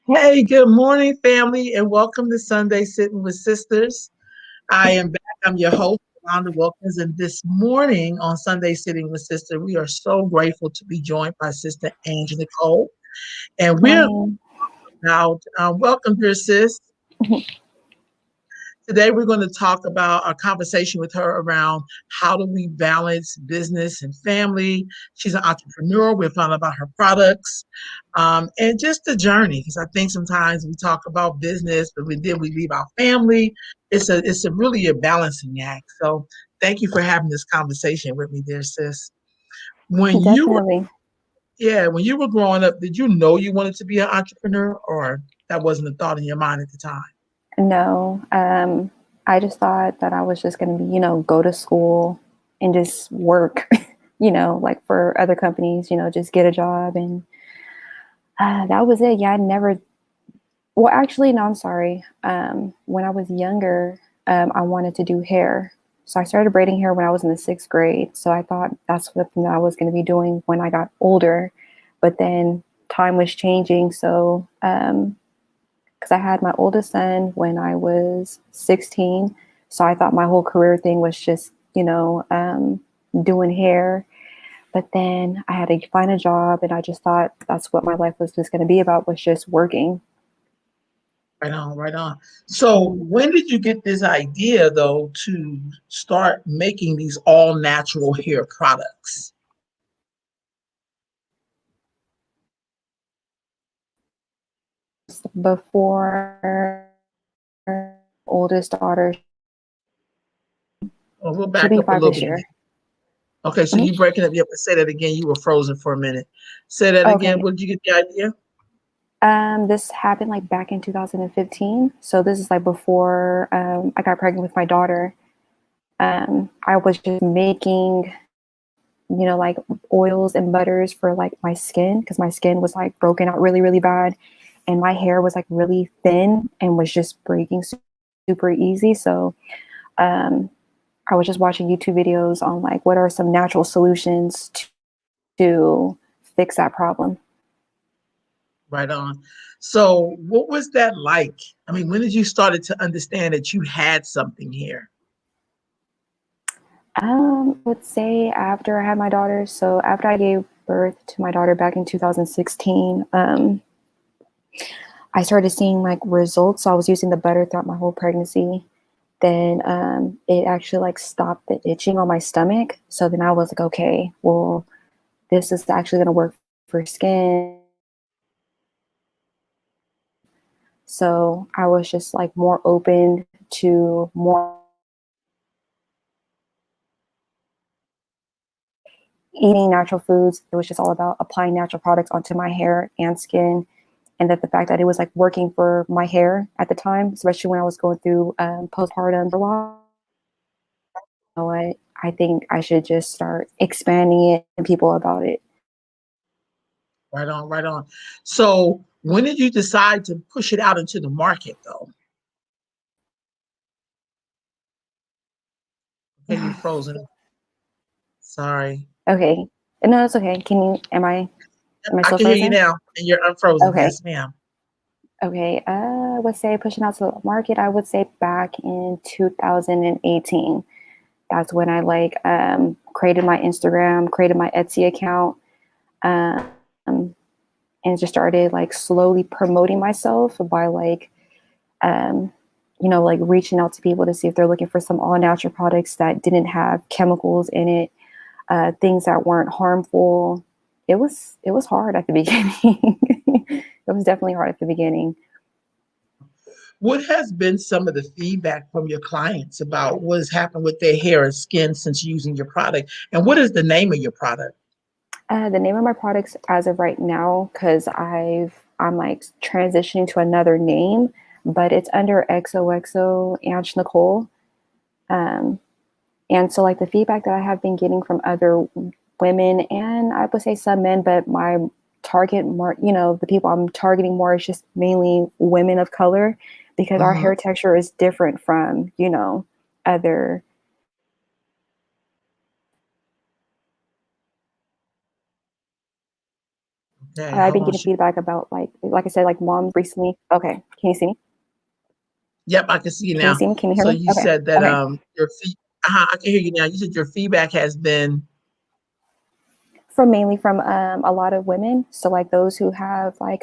Hey, good morning, family, and welcome to Sunday Sitting with Sisters. I am back. I'm your host, Rhonda Wilkins, and this morning on Sunday Sitting with Sister, we are so grateful to be joined by Sister Angela Cole. And we're Morning. about, welcome, dear sis. Today, we're going to talk about a conversation with her around how do we balance business and family. She's an entrepreneur. We're finding about her products and just the journey. Because I think sometimes we talk about business, but then we leave our family. It's a really a balancing act. So thank you for having this conversation with me, dear sis. When you were Definitely. when you were growing up, did you know you wanted to be an entrepreneur, or that wasn't a thought in your mind at the time? No, I just thought that I was just going to be, go to school and just work, like for other companies, just get a job. And that was it. Yeah, I never, well, actually, no, I'm sorry. When I was younger, I wanted to do hair. So I started braiding hair when I was in the sixth grade. So I thought that's what I was going to be doing when I got older. But then time was changing. So, because I had my oldest son when I was 16. So I thought my whole career thing was just, doing hair. But then I had to find a job, and I just thought that's what my life was just going to be about, was just working. Right on, right on. So, when did you get this idea, though, to start making these all natural hair products? Before oldest daughter, Well, we'll she'll back be up a 5 little this bit. year. Okay, so Mhm. you breaking up. You have to say that again. You were frozen for a minute. Say that again. Okay. Where did you get the idea? This happened like back in 2015. So this is like before I got pregnant with my daughter. I was just making, like oils and butters for like my skin, because my skin was like broken out really, really bad. And my hair was like really thin and was just breaking super easy. So um, I was just watching YouTube videos on like what are some natural solutions to fix that problem. Right on. So, what was that like? I mean, when did you started to understand that you had something here? I would say after I had my daughter. So after I gave birth to my daughter back in 2016, I started seeing like results. So I was using the butter throughout my whole pregnancy. Then it actually like stopped the itching on my stomach. So then I was like, okay, well, this is actually going to work for skin. So I was just like more open to more eating natural foods. It was just all about applying natural products onto my hair and skin. And that the fact that it was like working for my hair at the time, especially when I was going through postpartum a lot, you know what, I think I should just start expanding it and people about it. Right on, right on. So, when did you decide to push it out into the market, though? Okay, you frozen. Sorry. Okay. No, it's okay. Am I I still can hear you frozen? now, and you're unfrozen. Okay. Yes, ma'am. Okay. I would say pushing out to the market, I would say back in 2018. That's when I like created my Instagram, created my Etsy account, um, and just started like slowly promoting myself by like, um, like reaching out to people to see if they're looking for some all natural products that didn't have chemicals in it, things that weren't harmful. It was hard at the beginning. It was definitely hard at the beginning. What has been some of the feedback from your clients about what has happened with their hair and skin since using your product? And what is the name of your product? The name of my products as of right now, because I'm like transitioning to another name, but it's under XOXO Ange Nicole. Um, and so like the feedback that I have been getting from other women, and I would say some men, but my target more, the people I'm targeting more is just mainly women of color, because our Mhm. hair texture is different from, other. Okay, I've hold been on. getting feedback about like I said, like moms recently. Okay, can you see me? Yep, I can see you Can you now. see me? Can you hear So me? you Okay, said that okay. your feed I can hear you now. You said your feedback has been From mainly from a lot of women, so like those who have like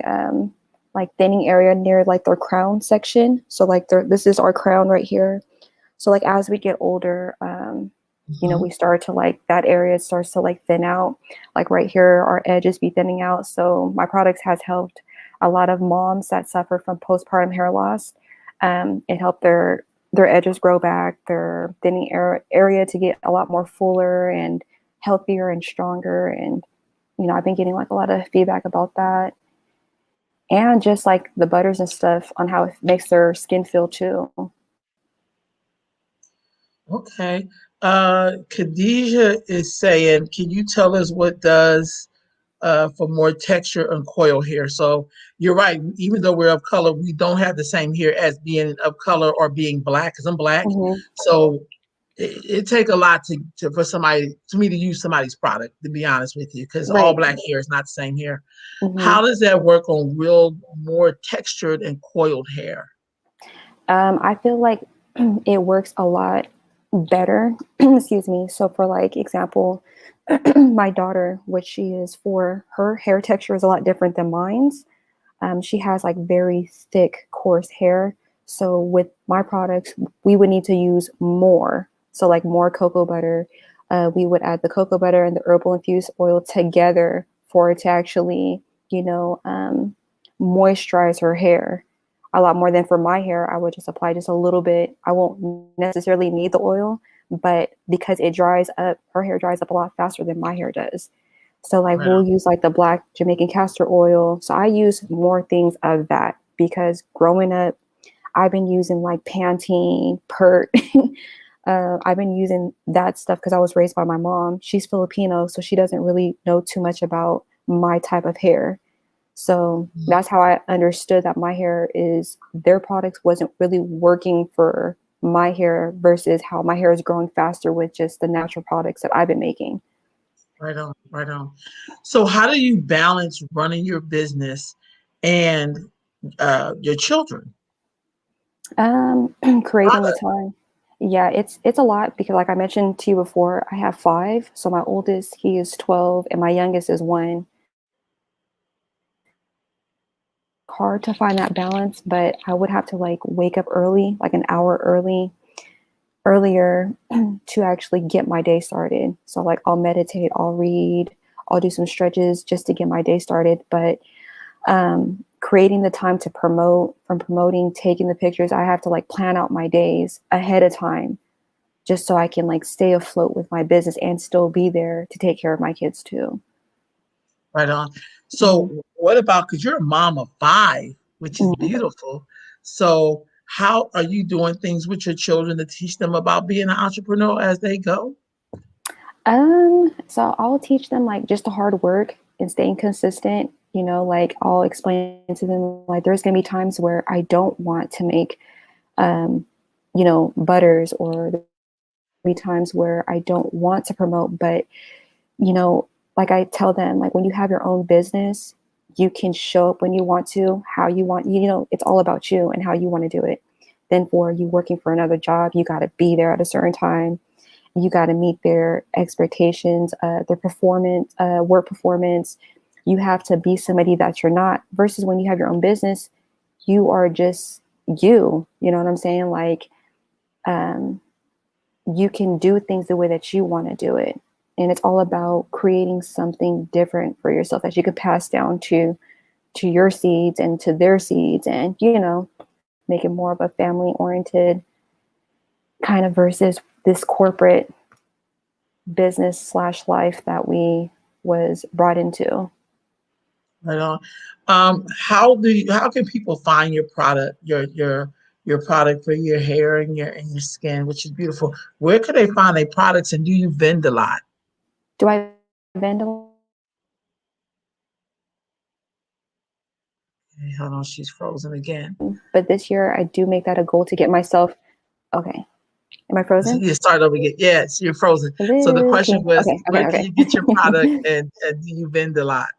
thinning area near like their crown section. So like this is our crown right here. So like as we get older, we mhm, start to like that area starts to like thin out. Like right here, our edges be thinning out. So my products has helped a lot of moms that suffer from postpartum hair loss. It helped their edges grow back, their thinning area to get a lot more fuller and healthier and stronger. And I've been getting like a lot of feedback about that, and just like the butters and stuff on how it makes their skin feel too. okay. Khadijah is saying, can you tell us what does for more texture and coil hair? So you're right. Even though we're of color, we don't have the same hair as being of color or being black. Because I'm black, Hmm. so it take a lot to for somebody to me to use somebody's product. To be honest with you, because all Right. black hair is not the same hair. Hmm. How does that work on real more textured and coiled hair? I feel like it works a lot better. Excuse me. So, for like example, my daughter, which she is 4, her hair texture is a lot different than mine's. She has like very thick, coarse hair. So, with my products, we would need to use more. So, like more cocoa butter. We would add the cocoa butter and the herbal infused oil together for it to actually, you know, um, moisturize her hair a lot more than for my hair. I would just apply just a little bit. I won't necessarily need the oil, but because it dries up, her hair dries up a lot faster than my hair does. So like Right we'll on. use like the black Jamaican castor oil. So I use more things of that because growing up, I've been using like Pantene, Pert. I've been using that stuff because I was raised by my mom. She's Filipino, so she doesn't really know too much about my type of hair. So that's how I understood that my hair is their products wasn't really working for my hair versus how my hair is growing faster with just the natural products that I've been making. Right on, right on. So, how do you balance running your business and your children? Creating the Product. time. Yeah, it's a lot because like I mentioned to you before, I have 5. So my oldest, he is 12 and my youngest is 1. Hard to find that balance, but I would have to like wake up early, like an hour earlier to actually get my day started. So like I'll meditate, I'll read, I'll do some stretches just to get my day started. But creating the time to promote, from promoting, taking the pictures, I have to like plan out my days ahead of time just so I can like stay afloat with my business and still be there to take care of my kids too. Right on. Hmm. So, what about because you're a mom of 5, which is Hmm. beautiful. So, how are you doing things with your children to teach them about being an entrepreneur as they go? So I'll teach them like just the hard work and staying consistent. Like I'll explain to them like there's gonna be times where I don't want to make um, butters, or there'll be times where I don't want to promote, but you know, like I tell them, like when you have your own business, you can show up when you want to, how you want, it's all about you and how you want to do it. Then for you working for another job, you got to be there at a certain time. You got to meet their expectations, their performance, work performance. You have to be somebody that you're not. Versus when you have your own business, you are just you. You know what I'm saying? Like, um, you can do things the way that you want to do it. And it's all about creating something different for yourself that you could pass down to your seeds and to their seeds, and make it more of a family oriented kind of versus this corporate business slash life that we was brought into. Right on. How can people find your product, your product for your hair and your skin, which is beautiful? Where could they find their products, and do you vend a lot? Do I vandal? Okay, hold on, she's frozen again. But this year I do make that a goal to get myself. Okay. Am I So frozen? you start over again. Yes, you're frozen. So the Hello. question was, Okay. where Okay. can you get your product, Okay. and do you vend a lot?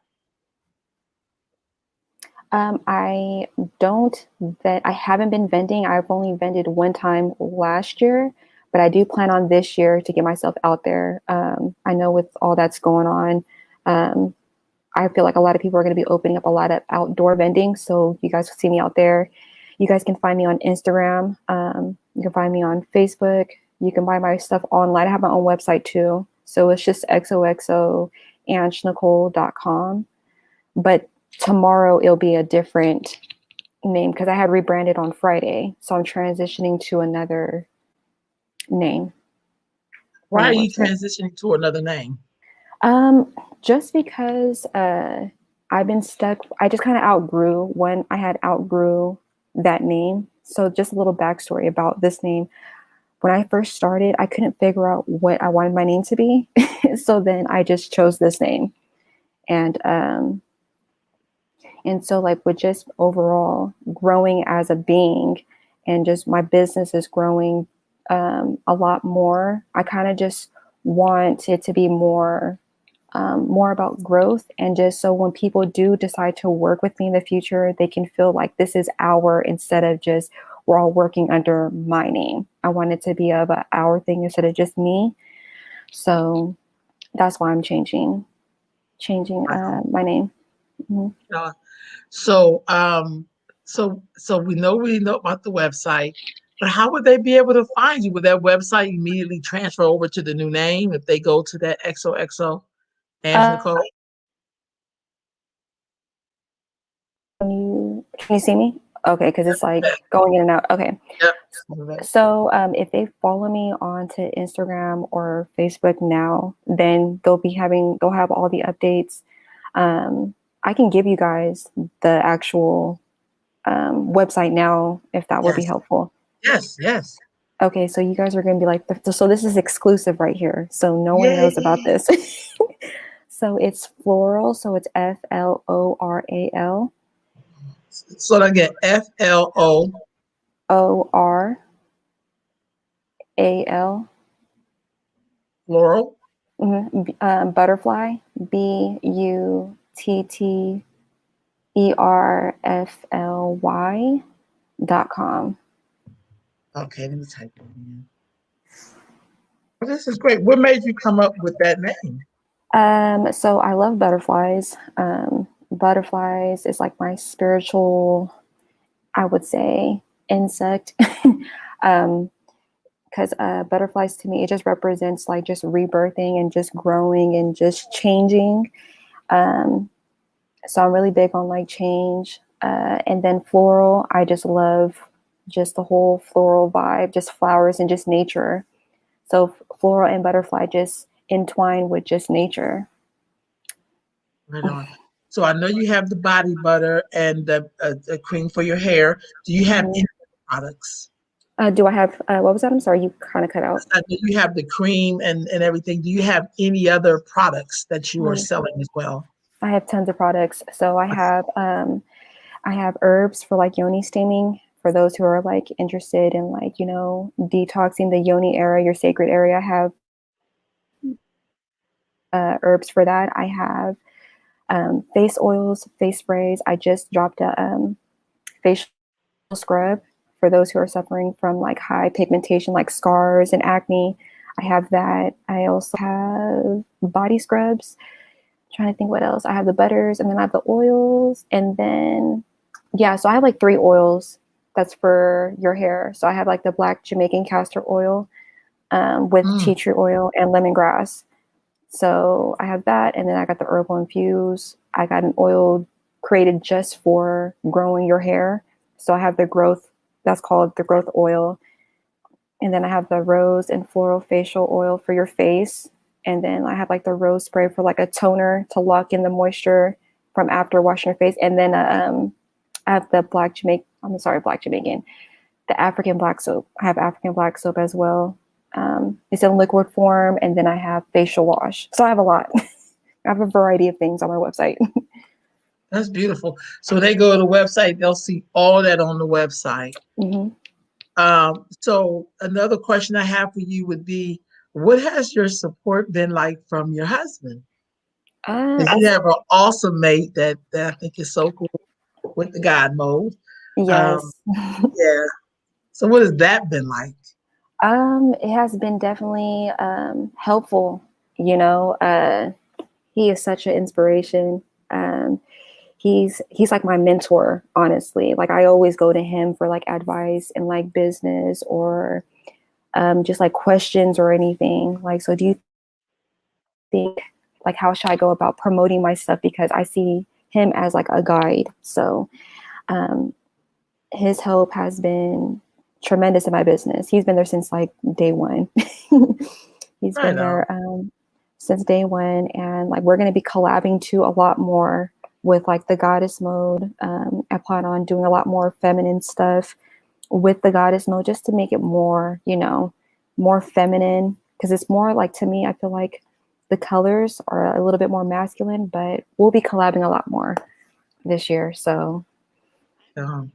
I don't I haven't been vending. I've only vended one time last year, but I do plan on this year to get myself out there. I know with all that's going on, um, I feel like a lot of people are going to be opening up a lot of outdoor vending. So you guys will see me out there. You guys can find me on Instagram. You can find me on Facebook. You can buy my stuff online. I have my own website too. So it's just xoxoanchnecole.com. But tomorrow it'll be a different name because I had rebranded on Friday. So I'm transitioning to another name on Why the are you website. transitioning to another name? Just because I've been stuck. I just kind of outgrew when I had outgrew that name. So just a little backstory about this name. When I first started, I couldn't figure out what I wanted my name to be. So then I just chose this name. And so like with just overall growing as a being and just my business is growing a lot more, I kind of just want it to be more about growth, and just so when people do decide to work with me in the future, they can feel like this is our, instead of just we're all working under my name. I want it to be of a our thing instead of just me. So that's why I'm changing Wow. my name. Mhm. Uh, so, so we know about the website, but how would they be able to find you? Would that website immediately transfer over to the new name if they go to that XOXO and Uh, Nicole? can you see me? Okay, because it's like going in and out. Okay. Yep. So if they follow me onto Instagram or Facebook now, then they'll have all the updates. I can give you guys the actual website now if that would be Yes. helpful. Yes. Yes. Okay, so you guys are going to be like, so this is exclusive right here. So no one knows about Yay. this. So it's floral. So it's FLORAL. So again, FLO ORAL. floral. Butterfly. BUTTERFLY.com. Okay, let me type it in. Well, this is great. What made you come up with that name? So I love butterflies. Butterflies is like my spiritual, I would say, insect. um, because butterflies to me, it just represents like just rebirthing and just growing and just changing. Um, so I'm really big on like change. And then floral, I just love just the whole floral vibe, just flowers and just nature. So floral and butterfly just entwine with just nature. Right on. So I know you have the body butter and the cream for your hair. Do you have Mhm. any products? Do I have, what was that? I'm sorry, you kind of cut out. I know you have the cream and everything. Do you have any other products that you are Mm, selling as well? I have tons of products. So I have herbs for like yoni steaming for those who are like interested in like, detoxing the yoni area, your sacred area. I have herbs for that. I have face oils, face sprays. I just dropped a facial scrub for those who are suffering from like high pigmentation, like scars and acne. I have that. I also have body scrubs. I'm trying to think what else. I have the butters, and then I have the oils, and then yeah. So I have like 3 oils that's for your hair. So I have like the black Jamaican castor oil with Mm, tea tree oil and lemongrass. So I have that, and then I got the herbal infuse. I got an oil created just for growing your hair. So I have the growth, that's called the growth oil. And then I have the rose and floral facial oil for your face. And then I have like the rose spray for like a toner to lock in the moisture from after washing your face. And then I have the black Jamaican, the African black soap. I have African black soap as well. It's in liquid form, and then I have facial wash. So I have a lot. I have a variety of things on my website. that's beautiful. So they go to the website, they'll see all that on the website. Hmm. So another question I have for you would be, what has your support been like from your husband? Because I you have an awesome mate that I think is so cool. with the God mode. Um, Yes. yeah. So what has that been like? It has been definitely helpful. You know, he is such an inspiration. Um, he's like my mentor, honestly. Like I always go to him for like advice in like business or just like questions or anything. Like, so do you think like how should I go about promoting my stuff? Because I see him as like a guide. So um, his help has been tremendous in my business. He's been there since like day one. He's Right been on. there since day one, and like we're going to be collabing too a lot more with like the goddess mode. I plan on doing a lot more feminine stuff with the goddess mode just to make it more, you know, more feminine. Because it's more like, to me, I feel like the colors are a little bit more masculine, but we'll be collabing a lot more this year. So Um,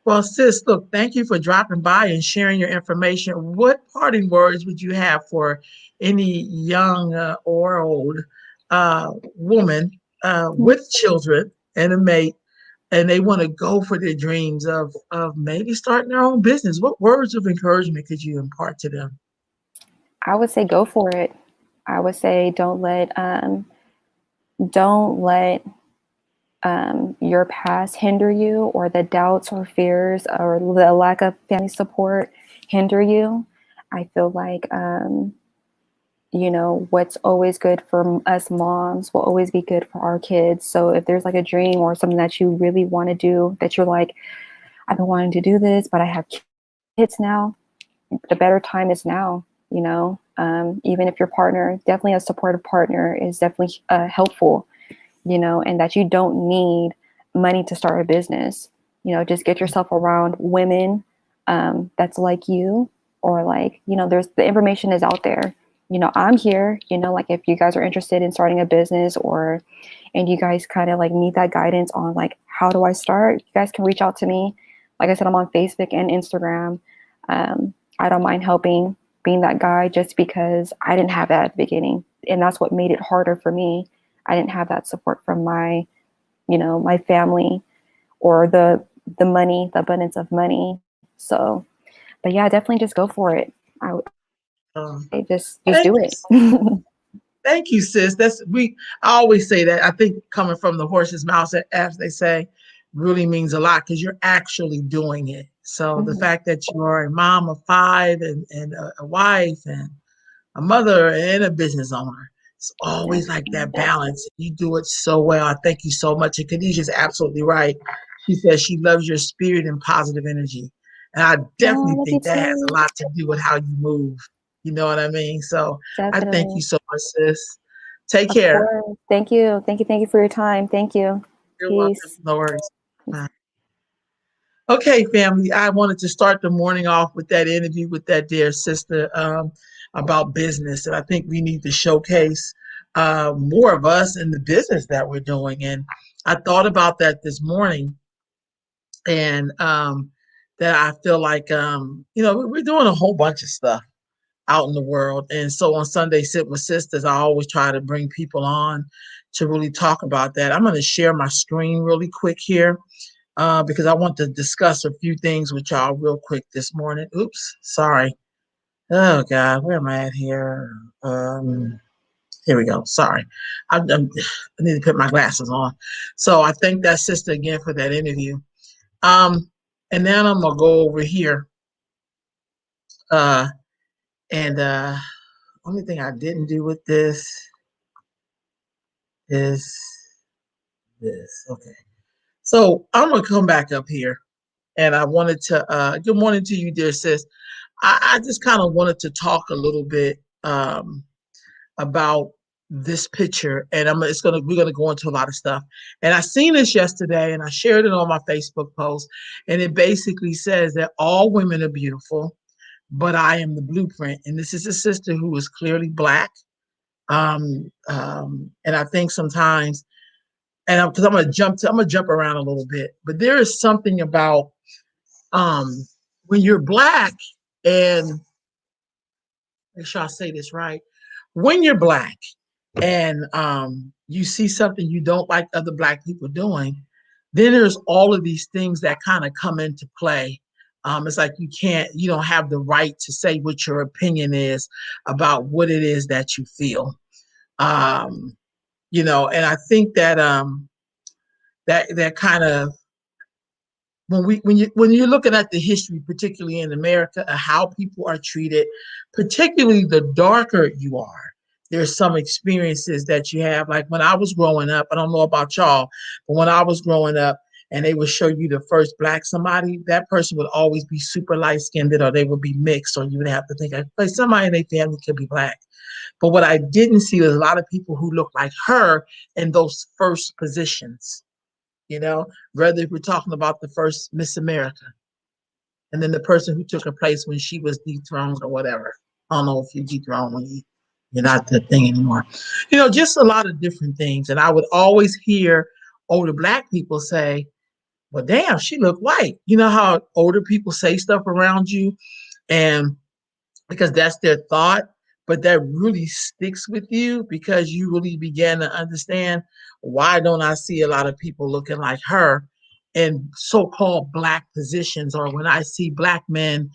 well, sis, look, thank you for dropping by and sharing your information. What parting words would you have for any young or old woman with children and a mate, and they want to go for their dreams of maybe starting their own business? What words of encouragement could you impart to them? I would say go for it. I would say don't let your past hinder you, or the doubts or fears or the lack of family support hinder you. I feel like you know, what's always good for us moms will always be good for our kids. So if there's like a dream or something that you really want to do, that you're like, I've been wanting to do this, but I have kids now, the better time is now, you know. Even if your partner, definitely a supportive partner is definitely helpful, you know, and that you don't need money to start a business. You know, just get yourself around women that's like you, or like, you know, there's the information is out there. You know, I'm here, you know, like if you guys are interested in starting a business, or, and you guys kind of like need that guidance on like, how do I start? You guys can reach out to me. Like I said, I'm on Facebook and Instagram. I don't mind helping, being that guy, just because I didn't have that at the beginning. And that's what made it harder for me. I didn't have that support from my, you know, my family, or the money, the abundance of money. So, but yeah, definitely just go for it. I Um, just do thank it. you. Thank you, sis. That's we. I always say that. I think coming from the horse's mouth, as they say, really means a lot because you're actually doing it. So the Mhm. fact that you're a mom of five and a wife and a mother and a business owner, it's always like Definitely. that balance. You do it so well. I thank you so much. And Khadijah's absolutely right. She says she loves your spirit and positive energy. And I Oh, I definitely love you think that has a too. lot to do with how you move. You know what I mean? So I thank you Definitely. so much, sis. Take Of care. course. Thank you. Thank you. Thank you for your time. Thank you. You're welcome. Peace. No worries. Bye. Okay, family. I wanted to start the morning off with that interview with that dear sister about business. And I think we need to showcase more of us in the business that we're doing. And I thought about that this morning, and that I feel like, we're doing a whole bunch of stuff out in the world. And so on Sunday Sit with Sisters, I always try to bring people on to really talk about that. I'm going to share my screen really quick here because I want to discuss a few things with y'all real quick this morning. Oops, sorry. Oh God, where am I at here? Here we go. Sorry, I need to put my glasses on. So I thank that sister again for that interview. Um, and then I'm gonna go over here. Uh, and only thing I didn't do with this is this. Okay, so I'm gonna come back up here, and I wanted to. Good morning to you, dear sis. I just kind of wanted to talk a little bit about this picture, and we're gonna go into a lot of stuff. And I seen this yesterday, and I shared it on my Facebook post, and it basically says that all women are beautiful, but I am the blueprint. And this is a sister who is clearly black, and I think sometimes, and because I'm gonna jump around a little bit, but there is something about um, when you're black and make sure I say this right. When you're black and you see something you don't like other black people doing, Then there's all of these things that kind of come into play. It's like you don't have the right to say what your opinion is about what it is that you feel. Um, and I think that that kind of when you're looking at the history, particularly in America, of how people are treated, particularly the darker you are, there's some experiences that you have. Like when I was growing up, I don't know about y'all, but when I was growing up, and they would show you the first black somebody, that person would always be super light skinned, or they would be mixed, or you would have to think like somebody in their family could be black. But what I didn't see was a lot of people who looked like her in those first positions, whether we're talking about the first Miss America and then the person who took her place when she was dethroned or whatever. I don't know if you're dethroned when you're not the thing anymore. Just a lot of different things. And I would always hear older black people say, well, damn, she looked white. You know how older people say stuff around you, and because that's their thought, but that really sticks with you because you really began to understand, why don't I see a lot of people looking like her in so-called black positions, or when I see black men,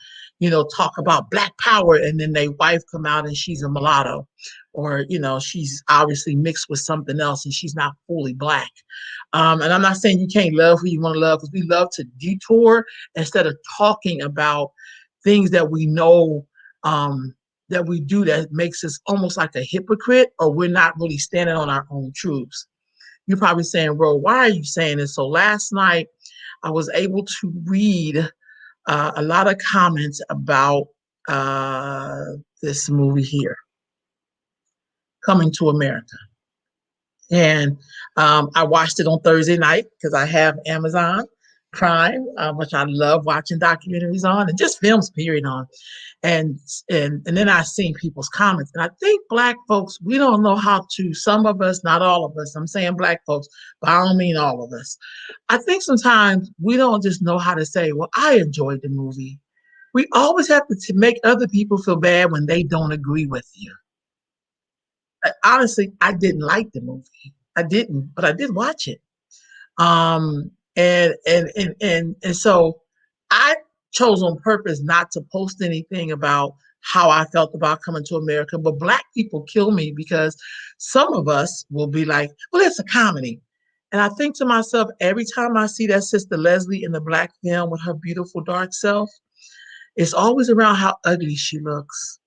talk about black power, and then their wife come out and she's a mulatto, or she's obviously mixed with something else and she's not fully black. And I'm not saying you can't love who you want to love, because we love to detour instead of talking about things that we know, that we do, that makes us almost like a hypocrite, or we're not really standing on our own truths. You're probably saying, bro, why are you saying this? So last night, I was able to read a lot of comments about this movie here, Coming to America. And I watched it on Thursday night because I have Amazon Prime, which I love watching documentaries on, and just films, period, on. And then I seen people's comments, and I think black folks, we don't know how to. Some of us, not all of us. I'm saying black folks, but I don't mean all of us. I think sometimes we don't just know how to say, "Well, I enjoyed the movie." We always have to make other people feel bad when they don't agree with you. Honestly, I didn't like the movie. I didn't, but I did watch it. And so I chose on purpose not to post anything about how I felt about Coming to America. But black people kill me because some of us will be like, well, it's a comedy. And I think to myself, every time I see that Sister Leslie in the black film with her beautiful dark self, it's always around how ugly she looks.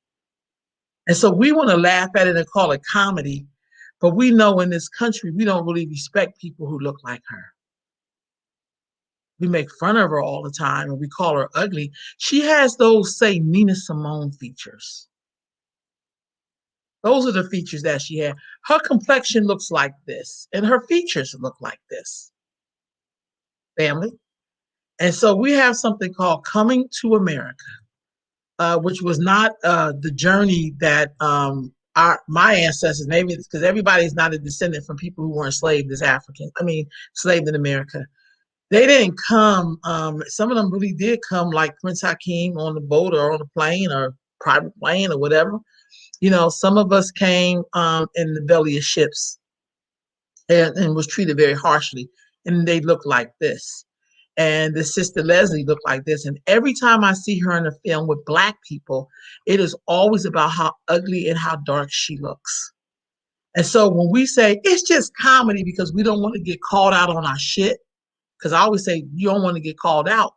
And so we want to laugh at it and call it comedy, but we know in this country, we don't really respect people who look like her. We make fun of her all the time and we call her ugly. She has those, say, Nina Simone features. Those are the features that she had. Her complexion looks like this, and her features look like this, family. And so we have something called Coming to America, which was not the journey that my ancestors, maybe it's because everybody's not a descendant from people who were enslaved as Africans. I mean, enslaved in America. They didn't come. Some of them really did come, like Prince Hakeem, on the boat or on a plane or private plane or whatever. Some of us came in the belly of ships, and was treated very harshly. And they look like this. And the Sister Leslie looked like this. And every time I see her in a film with black people, it is always about how ugly and how dark she looks. And so when we say it's just comedy because we don't want to get called out on our shit, because I always say you don't want to get called out.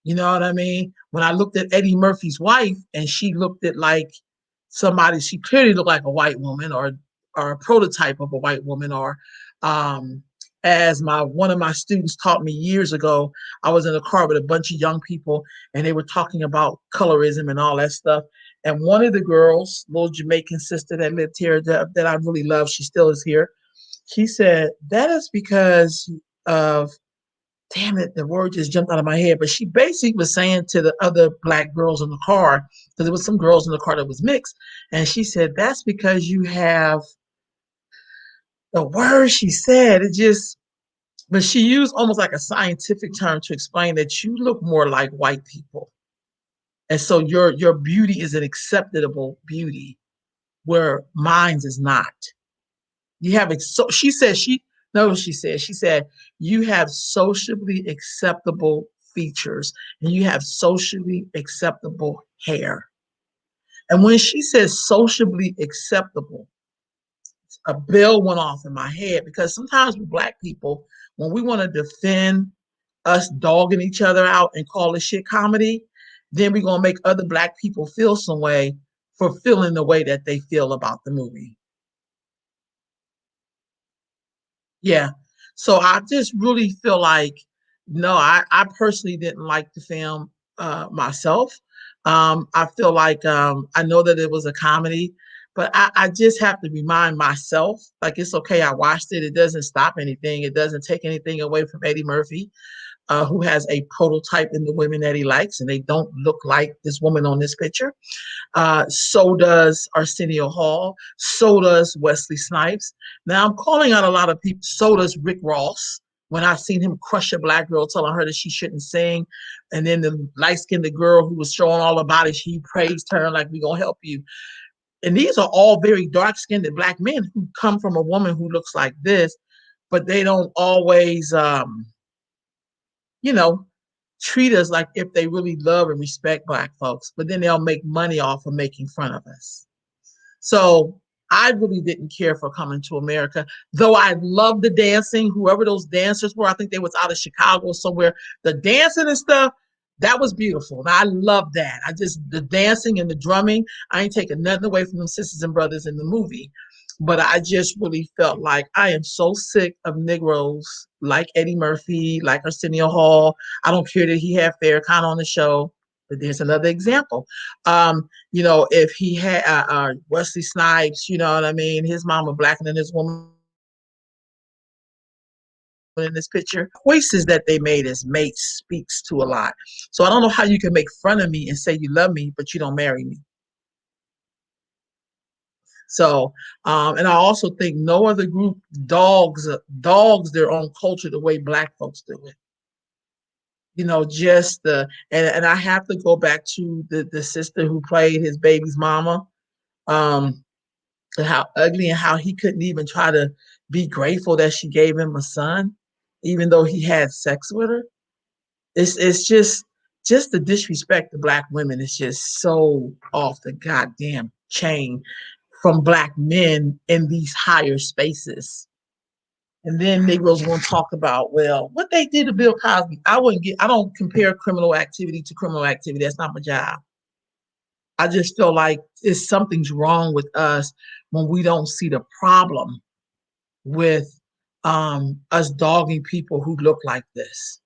You know what I mean? When I looked at Eddie Murphy's wife and she looked at like somebody, she clearly looked like a white woman, or a prototype of a white woman, or as one of my students taught me years ago, I was in a car with a bunch of young people and they were talking about colorism and all that stuff. And one of the girls, little Jamaican sister that lived here that I really love, she still is here. She said, that is because of, damn it, the word just jumped out of my head. But she basically was saying to the other black girls in the car, because there was some girls in the car that was mixed, and she said, that's because you have the word she said, it just, but she used almost like a scientific term to explain that you look more like white people. And so your beauty is an acceptable beauty where mine's is not. You have so she said No, she said. She said, you have socially acceptable features and you have socially acceptable hair. And when she says sociably acceptable, a bell went off in my head because sometimes with Black people, when we want to defend us dogging each other out and call it shit comedy, then we're going to make other Black people feel some way for feeling the way that they feel about the movie. Yeah. So I just really feel like, no, I personally didn't like the film myself. I feel like I know that it was a comedy, but I just have to remind myself, like, it's okay. I watched it. It doesn't stop anything. It doesn't take anything away from Eddie Murphy, who has a prototype in the women that he likes, and they don't look like this woman on this picture. So does Arsenio Hall. So does Wesley Snipes. Now I'm calling out a lot of people. So does Rick Ross. When I seen him crush a Black girl, telling her that she shouldn't sing, and then the light-skinned girl who was showing all about it, she praised her like, "We gonna help you." And these are all very dark-skinned Black men who come from a woman who looks like this, but they don't always, you know, treat us like if they really love and respect Black folks. But then they'll make money off of making fun of us. So I really didn't care for Coming to America, though I loved the dancing. Whoever those dancers were, I think they was out of Chicago or somewhere. The dancing and stuff, that was beautiful. And I love that. I just, the dancing and the drumming, I ain't taking nothing away from them sisters and brothers in the movie. But I just really felt like I am so sick of Negroes like Eddie Murphy, like Arsenio Hall. I don't care that he had Farrakhan on the show, but there's another example. If he had Wesley Snipes, you know what I mean? His mama blacker than this woman in this picture. Choices that they made as mates speaks to a lot. So I don't know how you can make fun of me and say you love me, but you don't marry me. So, and I also think no other group dogs their own culture the way Black folks do it. Just and I have to go back to the sister who played his baby's mama. Um, and how ugly and how he couldn't even try to be grateful that she gave him a son, even though he had sex with her. It's just the disrespect to Black women is just so off the goddamn chain from Black men in these higher spaces. And then Negroes want to talk about, well, what they did to Bill Cosby. I don't compare criminal activity to criminal activity. That's not my job. I just feel like something's wrong with us when we don't see the problem with us dogging people who look like this.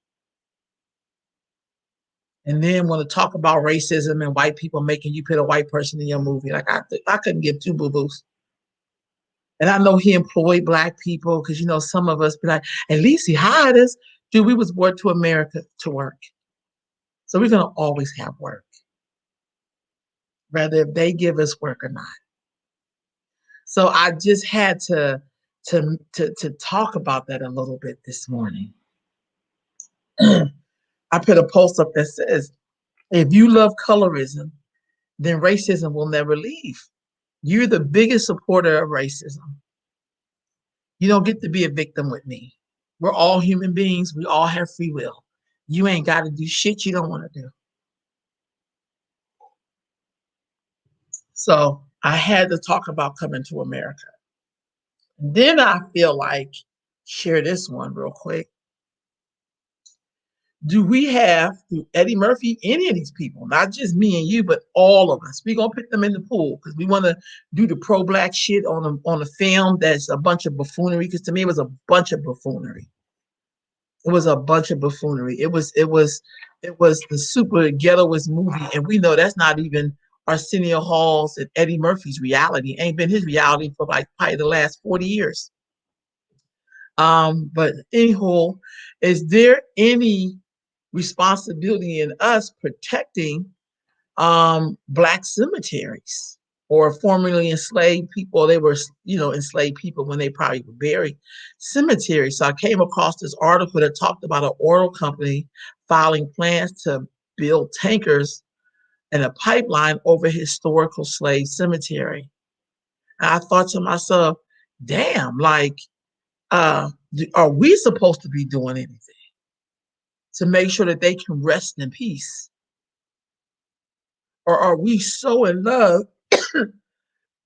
And then want to talk about racism and white people making you put a white person in your movie. Like I couldn't give two boo-boos. And I know he employed Black people because, some of us be like, at least he hired us. Dude, we was brought to America to work. So we're going to always have work, whether if they give us work or not. So I just had to talk about that a little bit this morning. I put a post up that says, if you love colorism, then racism will never leave. You're the biggest supporter of racism. You don't get to be a victim with me. We're all human beings. We all have free will. You ain't got to do shit you don't want to do. So I had to talk about Coming to America. Then I feel like, share this one real quick. Do we have, through Eddie Murphy, any of these people, not just me and you, but all of us? We're going to put them in the pool because we want to do the pro-Black shit on a film that's a bunch of buffoonery, because to me, it was a bunch of buffoonery. It was a bunch of buffoonery. It was the super ghettoest movie, and we know that's not even Arsenio Hall's and Eddie Murphy's reality. It ain't been his reality for like probably the last 40 years. But anyhow, is there any responsibility in us protecting Black cemeteries or formerly enslaved people? They were, enslaved people when they probably were buried. Cemeteries. So I came across this article that talked about an oil company filing plans to build tankers and a pipeline over historical slave cemetery. And I thought to myself, damn, like Are we supposed to be doing anything to make sure that they can rest in peace? Or are we so in love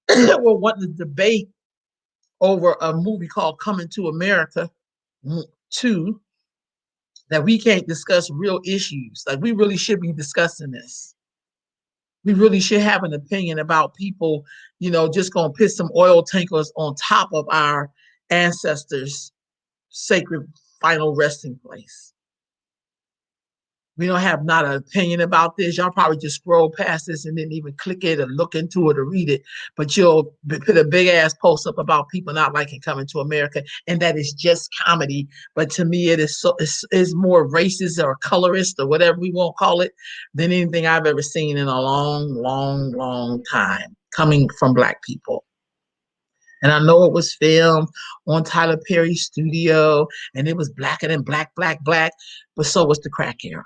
that we're wanting to debate over a movie called Coming to America 2 that we can't discuss real issues? Like, we really should be discussing this. We really should have an opinion about people, just going to put some oil tankers on top of our ancestors' sacred final resting place. We don't have not an opinion about this. Y'all probably just scroll past this and didn't even click it or look into it or read it. But you'll put a big ass post up about people not liking Coming to America, and that is just comedy. But to me, it is it's more racist or colorist or whatever we won't call it than anything I've ever seen in a long, long, long time coming from Black people. And I know it was filmed on Tyler Perry's studio, and it was blacker than black, black, black. But so was the crack era.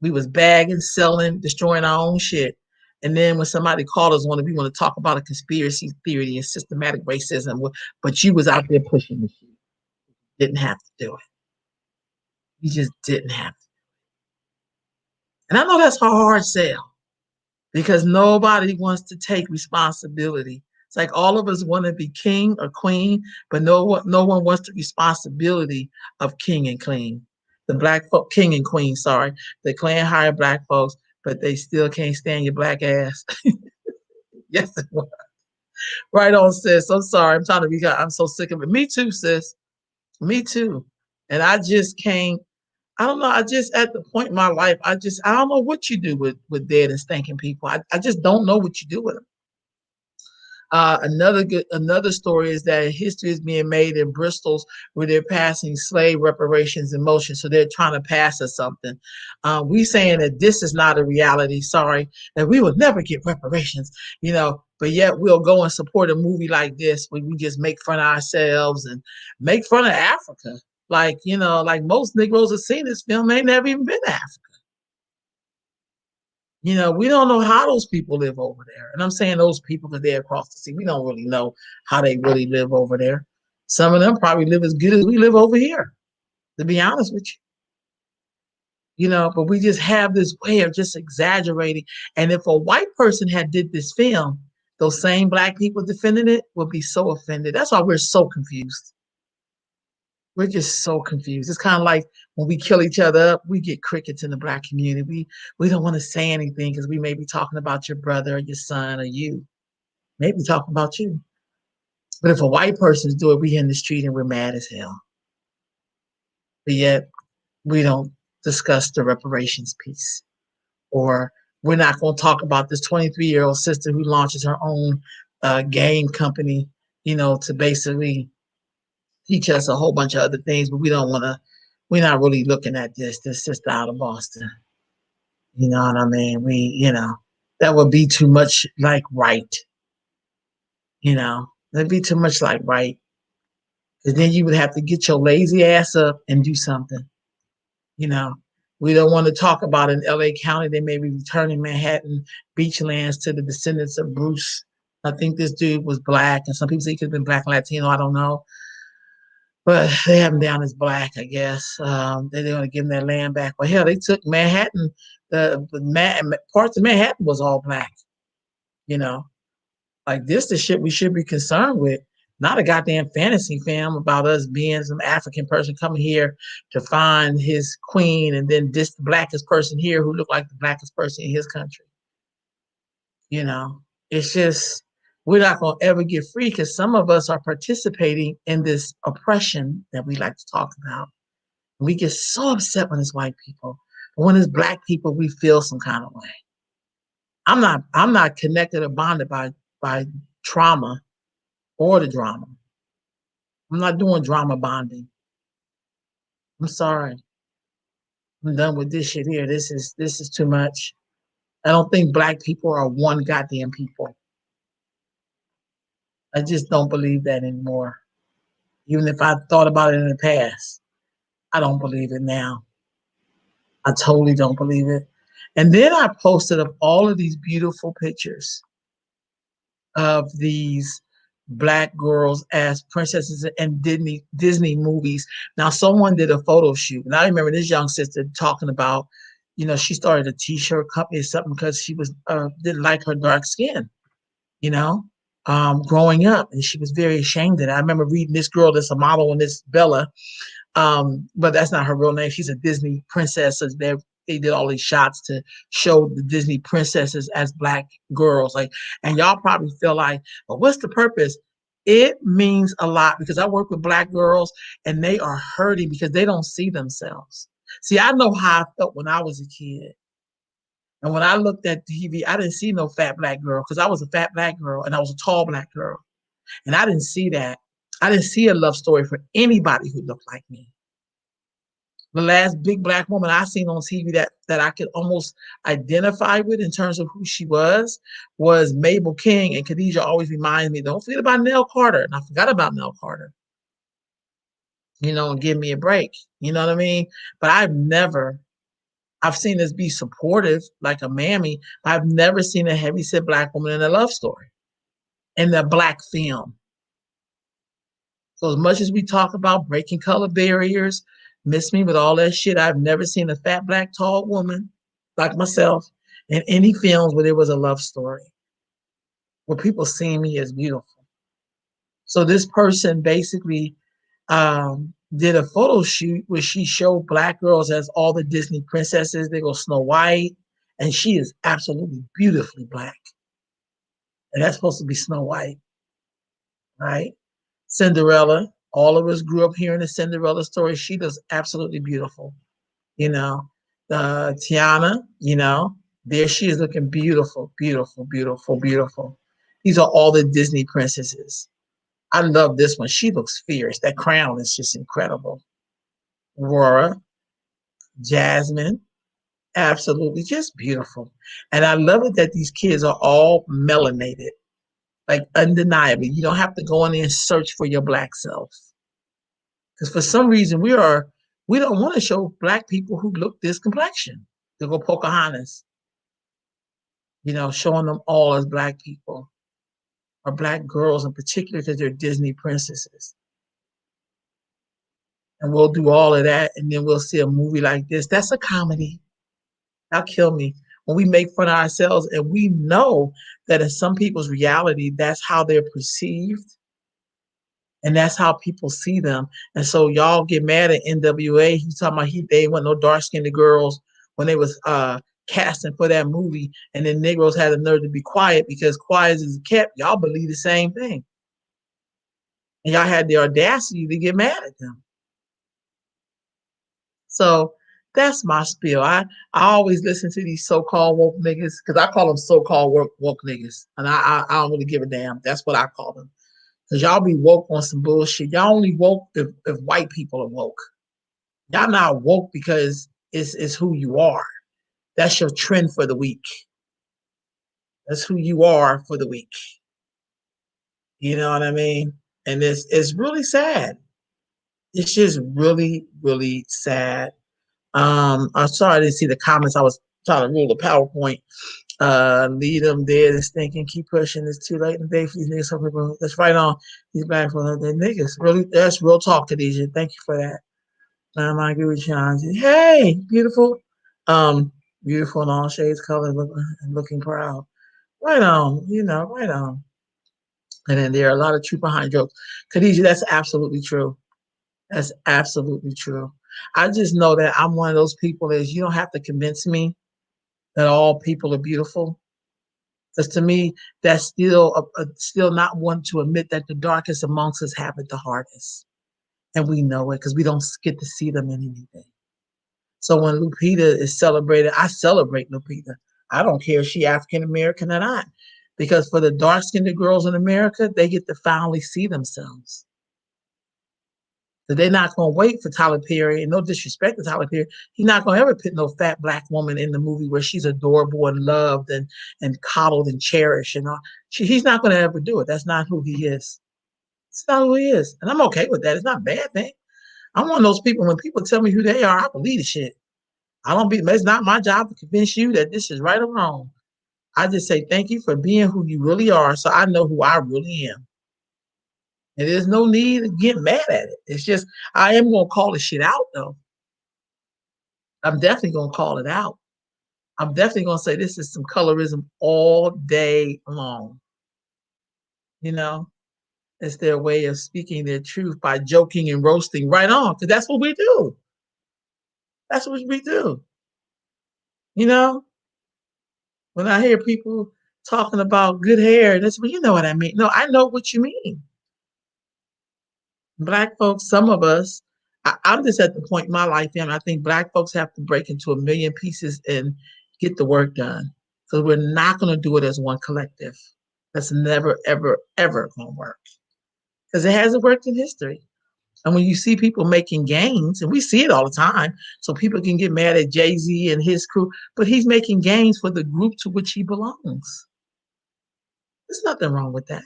We was bagging, selling, destroying our own shit. And then when somebody called us we want to talk about a conspiracy theory and systematic racism, but you was out there pushing the shit. Didn't have to do it. You just didn't have to. And I know that's a hard sell because nobody wants to take responsibility. It's like all of us want to be king or queen, but no one wants the responsibility of king and queen. The black folk, king and queen, sorry. The Klan hired Black folks, but they still can't stand your black ass. Yes, it was. Right on, sis. I'm sorry. I'm so sick of it. Me too, sis. Me too. And I just can't. I don't know. I just at the point in my life, I don't know what you do with dead and stinking people. I just don't know what you do with them. Another story is that history is being made in Bristol's where they're passing slave reparations in motion. So they're trying to pass us something. We saying that this is not a reality. Sorry, that we will never get reparations. But yet we'll go and support a movie like this where we just make fun of ourselves and make fun of Africa. Like most Negroes have seen this film, they never even been to Africa. We don't know how those people live over there. And I'm saying those people because they're across the sea. We don't really know how they really live over there. Some of them probably live as good as we live over here, to be honest with you. But we just have this way of just exaggerating. And if a white person had did this film, those same Black people defending it would be so offended. That's why we're so confused. We're just so confused. It's kind of like when we kill each other up, we get crickets in the Black community. We don't want to say anything because we may be talking about your brother or your son or you. Maybe talking about you. But if a white person's do it, we in the street and we're mad as hell. But yet we don't discuss the reparations piece. Or we're not going to talk about this 23-year-old sister who launches her own game company, to basically teach us a whole bunch of other things, but we're not really looking at this sister out of Boston. You know what I mean? That would be too much like right. That'd be too much like right. Because then you would have to get your lazy ass up and do something. You know, we don't want to talk about in LA County, they may be returning Manhattan beachlands to the descendants of Bruce. I think this dude was Black, and some people say he could have been Black and Latino. I don't know. But they have him down as Black, I guess. They're going to give him their land back. Well, hell, they took Manhattan. Parts of Manhattan was all Black. You know, like this, the shit we should be concerned with. Not a goddamn fantasy film about us being some African person coming here to find his queen, and then this the blackest person here who looked like the blackest person in his country. It's just we're not going to ever get free because some of us are participating in this oppression that we like to talk about. We get so upset when it's white people, but when it's Black people, we feel some kind of way. I'm not connected or bonded by trauma or the drama. I'm not doing drama bonding. I'm sorry. I'm done with this shit here. This is too much. I don't think Black people are one goddamn people. I just don't believe that anymore. Even if I thought about it in the past, I don't believe it now. I totally don't believe it. And then I posted up all of these beautiful pictures of these black girls as princesses in Disney movies. Now, someone did a photo shoot, and I remember this young sister talking about, she started a t-shirt company or something because she was didn't like her dark skin, you know, growing up, and she was very ashamed of it. I remember reading this girl that's a model, and this Bella, but that's not her real name. She's a Disney princess. So they did all these shots to show the Disney princesses as black girls. Like, and y'all probably feel like, well, what's the purpose? It means a lot because I work with black girls and they are hurting because they don't see themselves. See, I know how I felt when I was a kid. And when I looked at TV, I didn't see no fat black girl because I was a fat black girl and I was a tall black girl. And I didn't see that. I didn't see a love story for anybody who looked like me. The last big black woman I seen on TV that I could almost identify with in terms of who she was Mabel King. And Khadijah always reminds me, don't forget about Nell Carter. And I forgot about Nell Carter, and give me a break. You know what I mean? But I've seen this be supportive like a mammy. But I've never seen a heavyset black woman in a love story in the black film. So as much as we talk about breaking color barriers, miss me with all that shit, I've never seen a fat black tall woman like myself in any films where there was a love story, where people see me as beautiful. So this person basically did a photo shoot where she showed black girls as all the Disney princesses. They go Snow White, and she is absolutely beautifully black. And that's supposed to be Snow White, right? Cinderella. All of us grew up hearing the Cinderella story. She was absolutely beautiful. You know, Tiana, there she is looking beautiful, beautiful, beautiful, beautiful. These are all the Disney princesses. I love this one. She looks fierce. That crown is just incredible. Aurora, Jasmine, absolutely just beautiful. And I love it that these kids are all melanated, like undeniably. You don't have to go in there and search for your black self. Because for some reason we don't want to show black people who look this complexion. They go Pocahontas, showing them all as black people or black girls in particular because they're Disney princesses. And we'll do all of that, and then we'll see a movie like this. That's a comedy. That'll kill me. When we make fun of ourselves and we know that in some people's reality, that's how they're perceived. And that's how people see them. And so y'all get mad at NWA. He's talking about they want no dark skinned girls when they was casting for that movie. And then Negroes had the nerve to be quiet because quiet is kept. Y'all believe the same thing. And y'all had the audacity to get mad at them. So that's my spiel. I always listen to these so-called woke niggas because I call them so-called woke niggas. And I don't really give a damn. That's what I call them. Because y'all be woke on some bullshit. Y'all only woke if white people are woke. Y'all not woke because it's who you are. That's your trend for the week. That's who you are for the week. You know what I mean? And it's really sad. It's just really, really sad. I'm sorry I didn't see the comments. I was trying to rule the PowerPoint. Lead them dead and stinking. Keep pushing. It's too late in the day for these niggas. Some people. That's right on. These black for the niggas. Really, that's real talk, Khadijah. Thank you for that. I agree with Sean. Hey, beautiful. Beautiful in all shades, color, looking proud. Right on. Right on. And then there are a lot of truth behind jokes. Khadijah, that's absolutely true. That's absolutely true. I just know that I'm one of those people that you don't have to convince me that all people are beautiful. Because to me, that's still not one to admit that the darkest amongst us have it the hardest. And we know it because we don't get to see them in anything. So when Lupita is celebrated, I celebrate Lupita. I don't care if she's African American or not. Because for the dark-skinned girls in America, they get to finally see themselves. So they're not going to wait for Tyler Perry, and no disrespect to Tyler Perry. He's not going to ever put no fat black woman in the movie where she's adorable and loved and coddled and cherished. And all. He's not going to ever do it. That's not who he is. It's not who he is. And I'm okay with that. It's not a bad thing. I'm one of those people, when people tell me who they are, I believe the shit. It's not my job to convince you that this is right or wrong. I just say thank you for being who you really are so I know who I really am. And there's no need to get mad at it. It's just, I am going to call the shit out, though. I'm definitely going to call it out. I'm definitely going to say this is some colorism all day long. You know, it's their way of speaking their truth by joking and roasting right on, because that's what we do. That's what we do. You know, when I hear people talking about good hair, that's well, you know what I mean. No, I know what you mean. Black folks, some of us, I'm just at the point in my life, and I think black folks have to break into a million pieces and get the work done. So we're not going to do it as one collective. That's never, ever, ever going to work because it hasn't worked in history. And when you see people making gains, and we see it all the time, so people can get mad at Jay-Z and his crew, but he's making gains for the group to which he belongs. There's nothing wrong with that.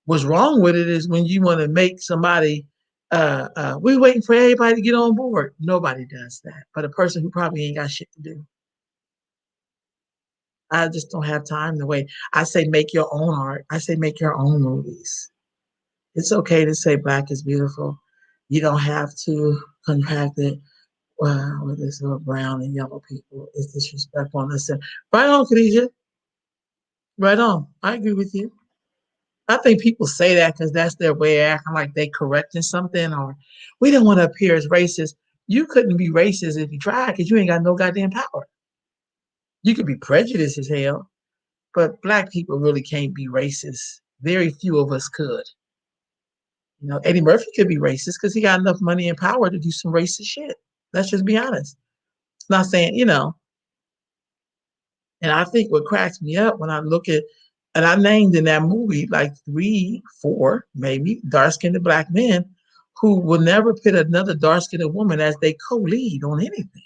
What's wrong with it is when you want to make somebody, we're waiting for everybody to get on board. Nobody does that, but a person who probably ain't got shit to do. I just don't have time to wait. I say make your own art. I say make your own movies. It's okay to say black is beautiful. You don't have to contract it. Wow, with this little brown and yellow people. It's disrespectful. And listen, right on, Khadijah. Right on. I agree with you. I think people say that because that's their way of acting like they correcting something or we don't want to appear as racist. You couldn't be racist if you tried because you ain't got no goddamn power. You could be prejudiced as hell, but black people really can't be racist. Very few of us could. You know, Eddie Murphy could be racist because he got enough money and power to do some racist shit. Let's just be honest. Not saying, you know, and I think what cracks me up when I look at, and I named in that movie like 3, 4, maybe dark skinned black men who will never put another dark skinned woman as they co lead on anything.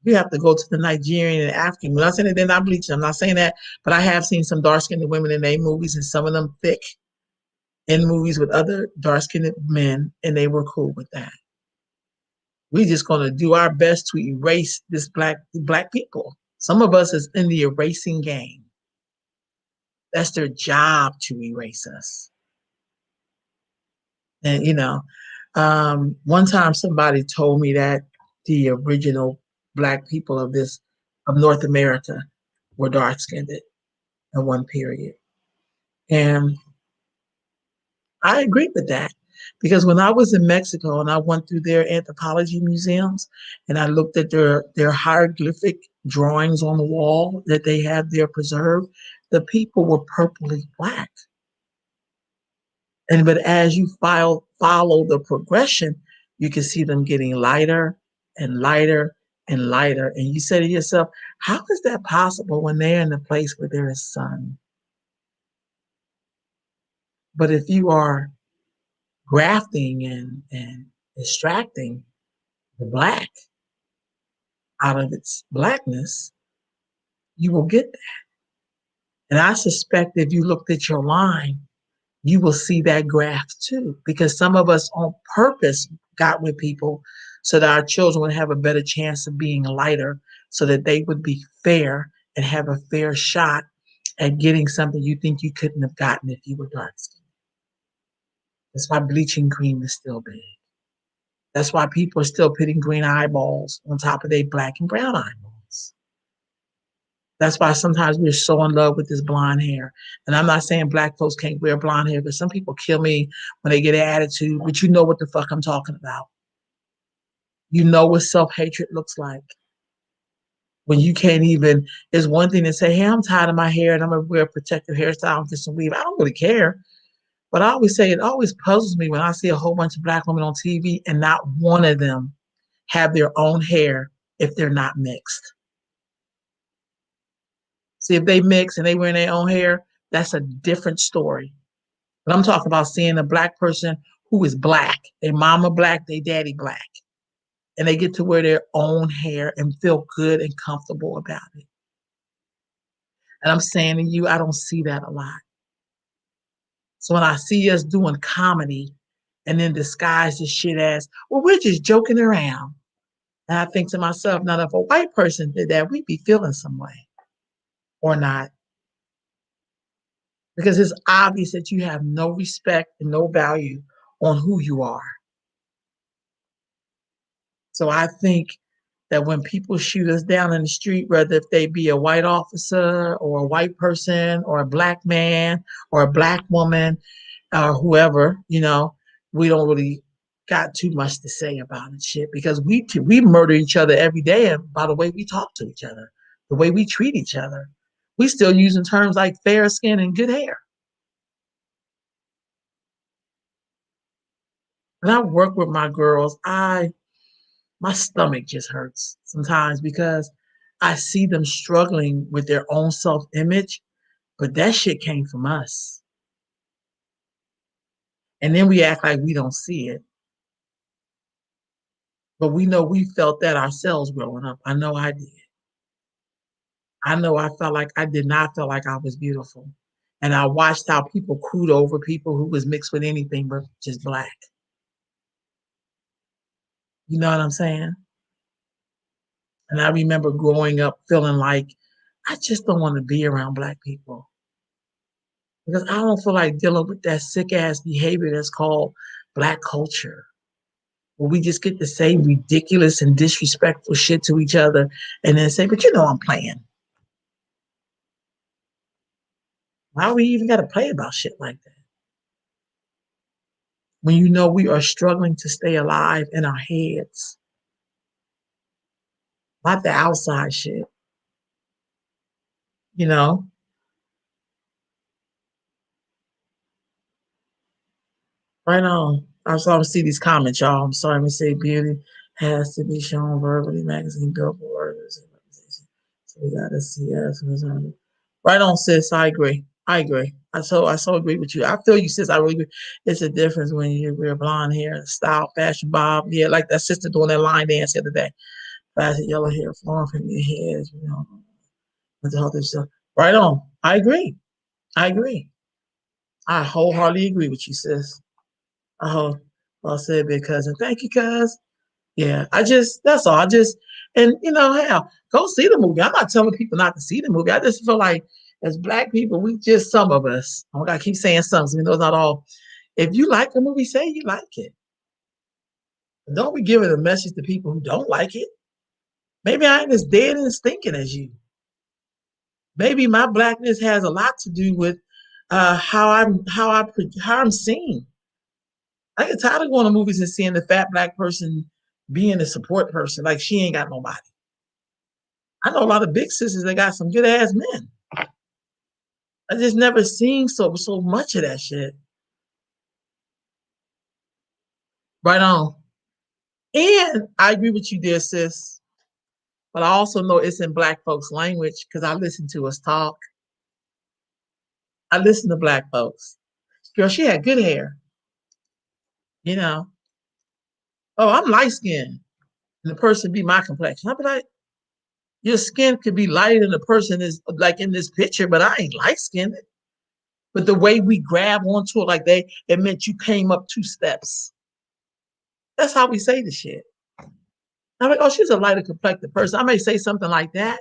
You have to go to the Nigerian and African. I'm not saying that they're not bleaching. I'm not saying that, but I have seen some dark skinned women in their movies and some of them thick in movies with other dark skinned men, and they were cool with that. We're just going to do our best to erase this black people. Some of us is in the erasing game. That's their job to erase us. And one time somebody told me that the original black people of North America were dark skinned in one period. And I agree with that because when I was in Mexico and I went through their anthropology museums and I looked at their hieroglyphic drawings on the wall that they have there preserved, the people were purpley black. But as you follow the progression, you can see them getting lighter and lighter and lighter. And you say to yourself, how is that possible when they're in a place where there is sun? But if you are grafting and extracting the black out of its blackness, you will get that. And I suspect if you looked at your line, you will see that graph too, because some of us on purpose got with people so that our children would have a better chance of being lighter, so that they would be fair and have a fair shot at getting something you think you couldn't have gotten if you were dark skinned. That's why bleaching cream is still big. That's why people are still putting green eyeballs on top of their black and brown eyeballs. That's why sometimes we're so in love with this blonde hair. And I'm not saying black folks can't wear blonde hair, because some people kill me when they get an attitude, but you know what the fuck I'm talking about. You know what self-hatred looks like. When you can't even, it's one thing to say, hey, I'm tired of my hair and I'm gonna wear a protective hairstyle and get some weave. I don't really care. But I always say it always puzzles me when I see a whole bunch of black women on TV and not one of them have their own hair if they're not mixed. See, if they mix and they wear their own hair, that's a different story. But I'm talking about seeing a black person who is black, their mama black, their daddy black, and they get to wear their own hair and feel good and comfortable about it. And I'm saying to you, I don't see that a lot. So when I see us doing comedy and then disguise this shit as, well, we're just joking around. And I think to myself, now if a white person did that, we'd be feeling some way or not. because it's obvious that you have no respect and no value on who you are. So I think that when people shoot us down in the street, whether if they be a white officer or a white person or a black man or a black woman or whoever, we don't really got too much to say about it, shit, because we murder each other every day by the way we talk to each other, the way we treat each other. We still using terms like fair skin and good hair. When I work with my girls, my stomach just hurts sometimes because I see them struggling with their own self-image, but that shit came from us. And then we act like we don't see it. But we know we felt that ourselves growing up. I know I did. I know I felt like I did not feel like I was beautiful. And I watched how people cooed over people who was mixed with anything but just black. You know what I'm saying? And I remember growing up feeling like I just don't want to be around black people because I don't feel like dealing with that sick ass behavior that's called black culture, where we just get to say ridiculous and disrespectful shit to each other and then say, but I'm playing. Why we even got to play about shit like that? When we are struggling to stay alive in our heads, not the outside shit, you know? Right on. I'm sorry to see these comments, y'all. I'm sorry to say beauty has to be shown verbally, magazine, billboard. So we gotta see us. Right on, sis. I agree. I agree. I so agree with you. I feel you, sis. I really agree. It's a difference when you wear blonde hair, style, fashion, bob. Yeah, like that sister doing that line dance the other day. Fashion, yellow hair flowing from your head, mental health and stuff. Right on. I agree. I agree. I wholeheartedly agree with you, sis. Oh, well said, big cousin. Thank you, cuz. Yeah, that's all. And hell, go see the movie. I'm not telling people not to see the movie. I just feel like as black people, we just some of us. I gotta keep saying some, so we know it's not all. If you like a movie, say you like it. Don't be giving a message to people who don't like it. Maybe I ain't as dead and stinking as you. Maybe my blackness has a lot to do with how I'm seen. I get tired of going to movies and seeing the fat black person being the support person, like she ain't got nobody. I know a lot of big sisters that got some good ass men. I just never seen so much of that shit. Right on. And I agree with you, dear sis. But I also know it's in black folks' language because I listen to us talk. I listen to black folks. Girl, she had good hair. You know. Oh, I'm light skinned. And the person be my complexion. I'd be like, your skin could be lighter than the person is like in this picture, but I ain't light skinned. But the way we grab onto it, like it meant you came up 2 steps. That's how we say the shit. I'm like, oh, she's a lighter complected person. I may say something like that.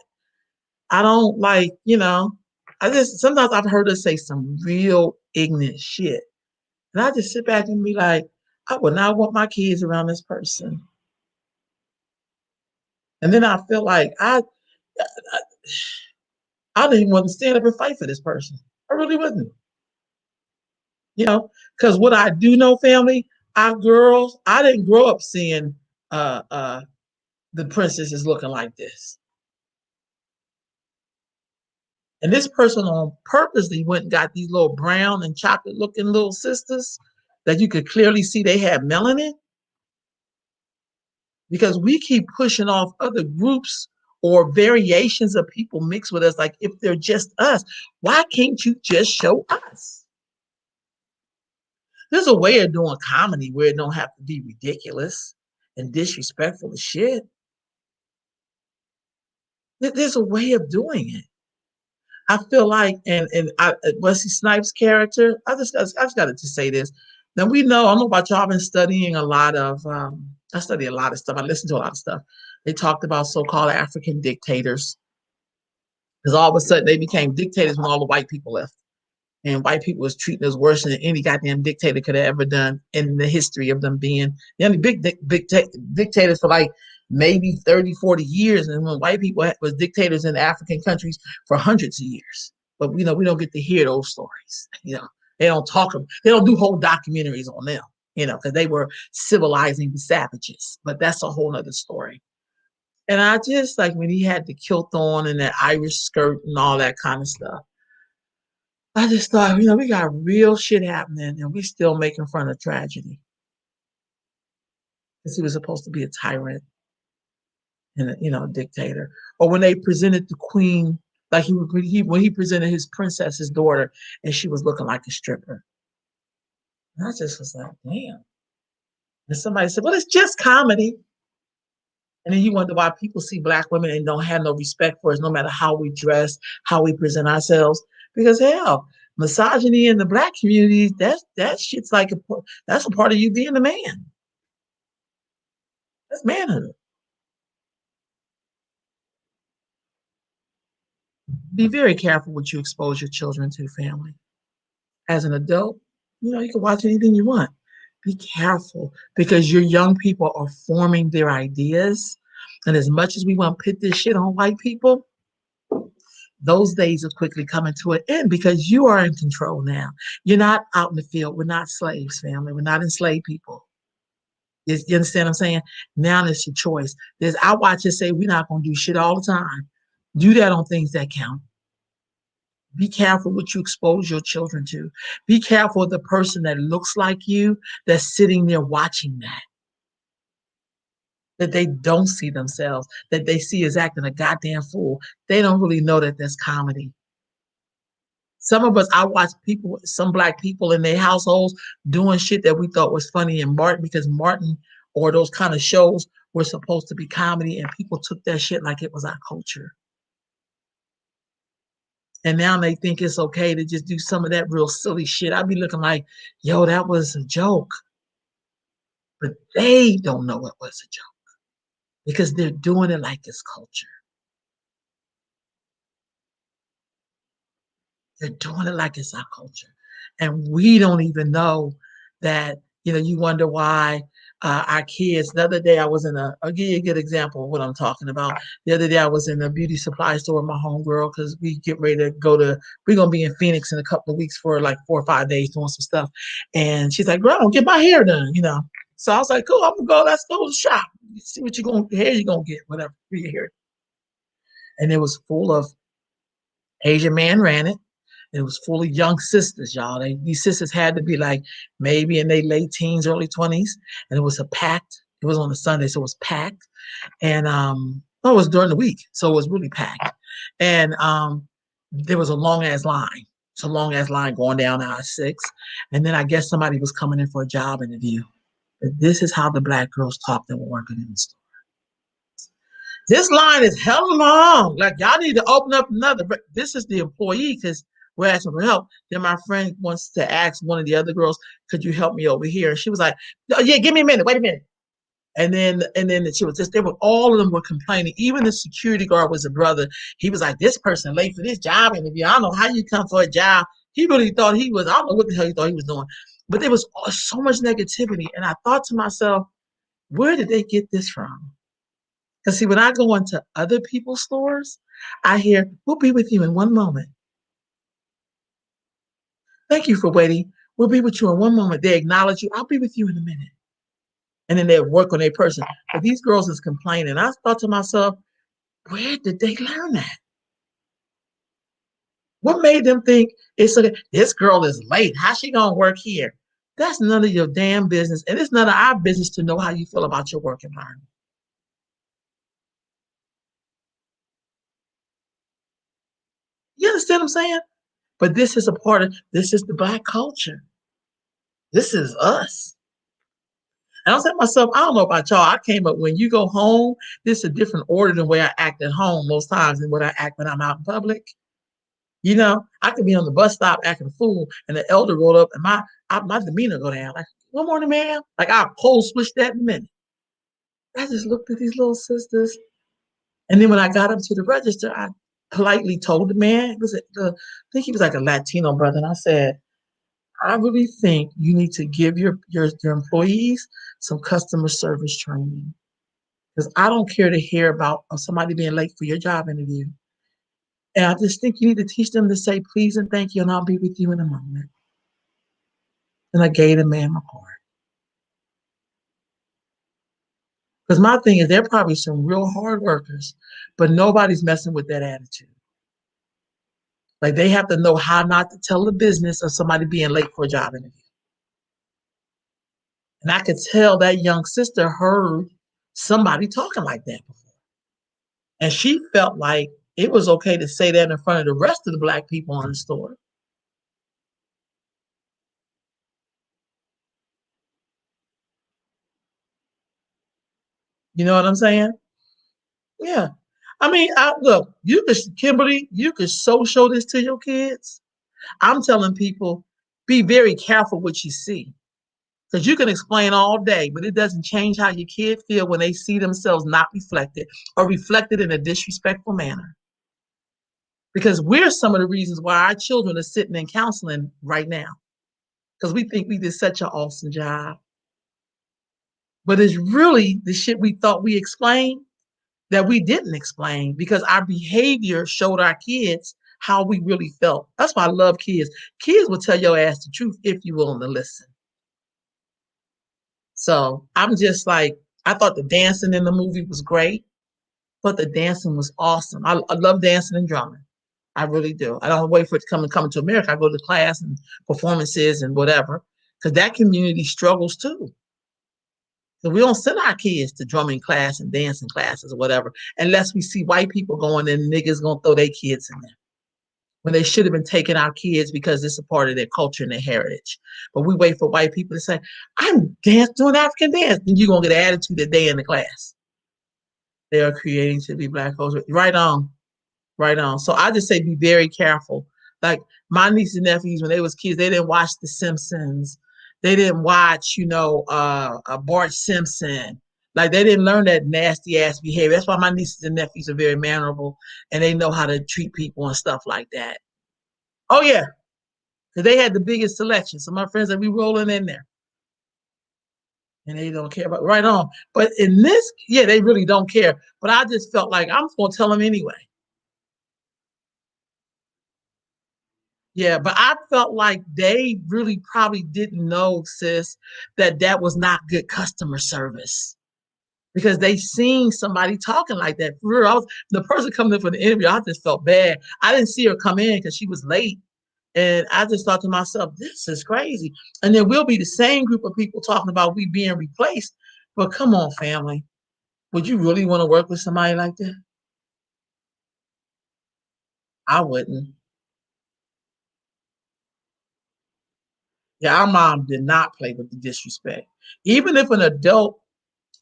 I don't I just sometimes I've heard her say some real ignorant shit. And I just sit back and be like, I would not want my kids around this person. And then I feel like I didn't even want to stand up and fight for this person. I really wouldn't. Because what I do know, family, our girls, I didn't grow up seeing uh uh the princesses looking like this. And this person on purposely went and got these little brown and chocolate looking little sisters that you could clearly see they had melanin because we keep pushing off other groups or variations of people mixed with us. Like if they're just us, why can't you just show us? There's a way of doing comedy where it don't have to be ridiculous and disrespectful as shit. There's a way of doing it. I feel like, Wesley Snipes' character. I just got to say this. Now we know. I don't know about y'all. I've been studying a lot of. I study a lot of stuff. I listen to a lot of stuff. They talked about so-called African dictators because all of a sudden they became dictators when all the white people left. And white people was treating us worse than any goddamn dictator could have ever done in the history of them being the only big dictators for like maybe 30, 40 years. And when white people was dictators in African countries for hundreds of years. But we don't get to hear those stories. They don't talk, they don't do whole documentaries on them, because they were civilizing the savages. But that's a whole nother story. And I just like when he had the kilt on and that Irish skirt and all that kind of stuff. I just thought, we got real shit happening and we still making fun of tragedy. Because he was supposed to be a tyrant and a dictator. Or when they presented the queen, like when he presented his princess, his daughter, and she was looking like a stripper. And I just was like, damn. And somebody said, well, it's just comedy. And then you wonder why people see black women and don't have no respect for us, no matter how we dress, how we present ourselves. Because hell, misogyny in the black community, that shit's like that's a part of you being a man. That's manhood. Be very careful what you expose your children to, family. As an adult, you can watch anything you want. Be careful because your young people are forming their ideas. And as much as we want to put this shit on white people, those days are quickly coming to an end because you are in control now. You're not out in the field. We're not slaves, family. We're not enslaved people. You understand what I'm saying? Now it's your choice. I watch it say we're not going to do shit all the time. Do that on things that count. Be careful what you expose your children to. Be careful of the person that looks like you that's sitting there watching that they don't see themselves, that they see as acting a goddamn fool. They don't really know that that's comedy. Some of us, I watch people, some black people in their households doing shit that we thought was funny in Martin because Martin or those kind of shows were supposed to be comedy and people took that shit like it was our culture. And now they think it's okay to just do some of that real silly shit. I'd be looking like, yo, that was a joke. But they don't know it was a joke because they're doing it like it's culture. They're doing it like it's our culture. And we don't even know that, you wonder why our kids, the other day I'll give you a good example of what I'm talking about. The other day I was in a beauty supply store with my homegirl because we get ready to we're going to be in Phoenix in a couple of weeks for like 4 or 5 days doing some stuff. And she's like, girl, I'll get my hair done. So I was like, cool, I'm going to go, let's go to the shop. See what hair you're going to get, whatever, for your hair. And it was full of Asian man ran it. It was full of young sisters, y'all. These sisters had to be like maybe in their late teens, early 20s. And it was it was on a Sunday, so it was packed. And it was during the week, so it was really packed. And there was a long ass line. It's a long ass line going down I-6. And then I guess somebody was coming in for a job interview. But this is how the black girls talked that were working in the store. This line is hella long. Like y'all need to open up another. But this is the employee because we're asking for help. Then my friend wants to ask one of the other girls, "Could you help me over here?" And she was like, "Oh, yeah, give me a minute. Wait a minute." And then she was just there. But all of them were complaining. Even the security guard was a brother. He was like, "This person late for this job interview. I don't know how you come for a job." He really thought he was. I don't know what the hell he thought he was doing. But there was so much negativity, and I thought to myself, "Where did they get this from?" Because see, when I go into other people's stores, I hear, "We'll be with you in one moment. Thank you for waiting. We'll be with you in one moment." They acknowledge you. "I'll be with you in a minute." And then they work on their person. But these girls is complaining. I thought to myself, where did they learn that? What made them think it's okay? This girl is late. How's she gonna work here? That's none of your damn business. And it's none of our business to know how you feel about your work environment. You understand what I'm saying? But this is the black culture. This is us. And I was at myself, I don't know about y'all. I came up when you go home, this is a different order than the way I act at home most times than what I act when I'm out in public. I could be on the bus stop acting a fool, and the elder rolled up, and my demeanor go down. Like, "Good morning, ma'am." Like I'll cold switch that in a minute. I just looked at these little sisters, and then when I got up to the register, politely told the man, I think he was like a Latino brother, and I said, I really think you need to give your employees some customer service training because I don't care to hear about somebody being late for your job interview. And I just think you need to teach them to say please and thank you, and I'll be with you in a moment. And I gave the man my card. Because my thing is, they're probably some real hard workers, but nobody's messing with that attitude. Like they have to know how not to tell the business of somebody being late for a job interview. And I could tell that young sister heard somebody talking like that before. And she felt like it was okay to say that in front of the rest of the Black people in the store. You know what I'm saying? Yeah. I mean, look, Kimberly, you could so show this to your kids. I'm telling people, be very careful what you see. Because you can explain all day, but it doesn't change how your kids feel when they see themselves not reflected or reflected in a disrespectful manner. Because we're some of the reasons why our children are sitting in counseling right now. Because we think we did such an awesome job. But it's really the shit we thought we explained that we didn't explain because our behavior showed our kids how we really felt. That's why I love kids. Kids will tell your ass the truth if you're willing to listen. So I'm just like, I thought the dancing in the movie was great, but the dancing was awesome. I love dancing and drumming. I really do. I don't wait for it to come to America. I go to class and performances and whatever, because that community struggles too. So we don't send our kids to drumming class and dancing classes or whatever, unless we see white people going and niggas gonna throw their kids in there. When they should have been taking our kids because it's a part of their culture and their heritage. But we wait for white people to say, I'm doing African dance. Then you're gonna get an attitude that day in the class. They are creating to be Black culture. Right on. Right on. So I just say be very careful. Like my nieces and nephews, when they was kids, they didn't watch The Simpsons. They didn't watch, Bart Simpson. Like they didn't learn that nasty ass behavior. That's why my nieces and nephews are very mannerable and they know how to treat people and stuff like that. Oh yeah, because they had the biggest selection. So my friends that we rolling in there. And they don't care about right on. But in this, yeah, they really don't care. But I just felt like I'm gonna tell them anyway. Yeah, but I felt like they really probably didn't know, sis, that was not good customer service because they seen somebody talking like that. For real, the person coming in for the interview, I just felt bad. I didn't see her come in because she was late. And I just thought to myself, this is crazy. And then we'll be the same group of people talking about we being replaced. But come on, family. Would you really want to work with somebody like that? I wouldn't. Yeah, our mom did not play with the disrespect. Even if an adult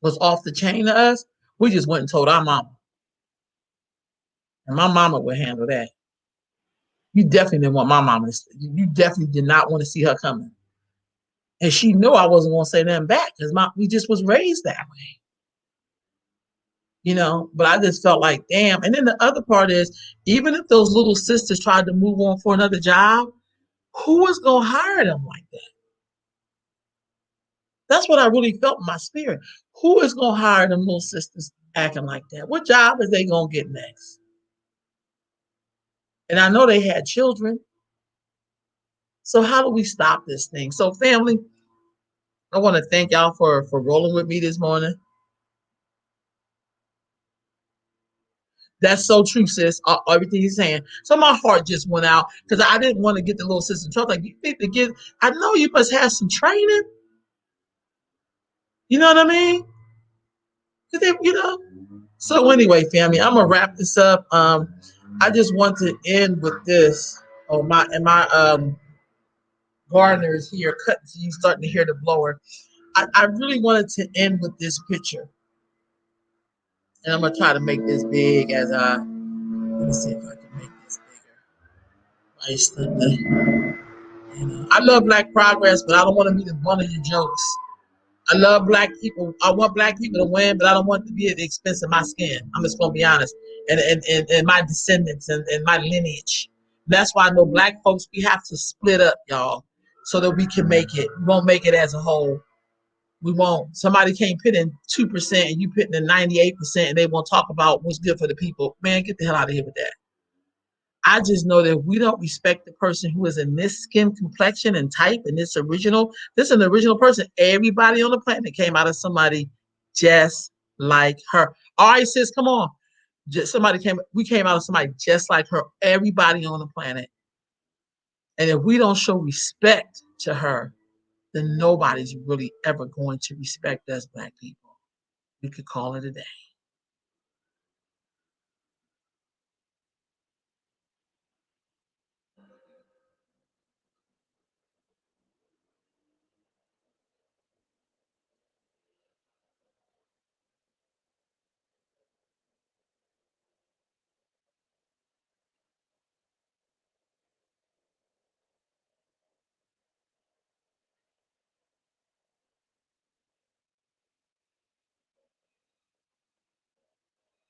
was off the chain to us, we just went and told our mama. And my mama would handle that. You definitely didn't want my mama. You definitely did not want to see her coming. And she knew I wasn't going to say nothing back because we just was raised that way. But I just felt like, damn. And then the other part is, even if those little sisters tried to move on for another job, who was going to hire them like that? That's what I really felt in my spirit. Who is going to hire them little sisters acting like that? What job is they going to get next? And I know they had children. So how do we stop this thing? So family, I want to thank y'all for rolling with me this morning. That's so true, sis. Everything you're saying. So my heart just went out because I didn't want to get the little sister in trouble. Like you need to get. I know you must have some training. You know what I mean? So anyway, family, I'm gonna wrap this up. I just want to end with this. Oh my gardener is here cutting. So you starting to hear the blower. I really wanted to end with this picture, and I'm gonna try to make this big as I. Let me see if I can make this bigger. I love Black progress, but I don't want to be the one of your jokes. I love Black people. I want Black people to win, but I don't want it to be at the expense of my skin. I'm just gonna be honest. and my descendants and my lineage. That's why I know black folks, we have to split up, y'all, so that we can make it. We won't make it as a whole. We won't. Somebody can't put in 2% and you put in 98% and they won't talk about what's good for the people. Man, get the hell out of here with that. I just know that if we don't respect the person who is in this skin complexion and type and this is an original person. Everybody on the planet came out of somebody just like her. All right, sis, come on. We came out of somebody just like her. Everybody on the planet. And if we don't show respect to her, then nobody's really ever going to respect us black people. We could call it a day.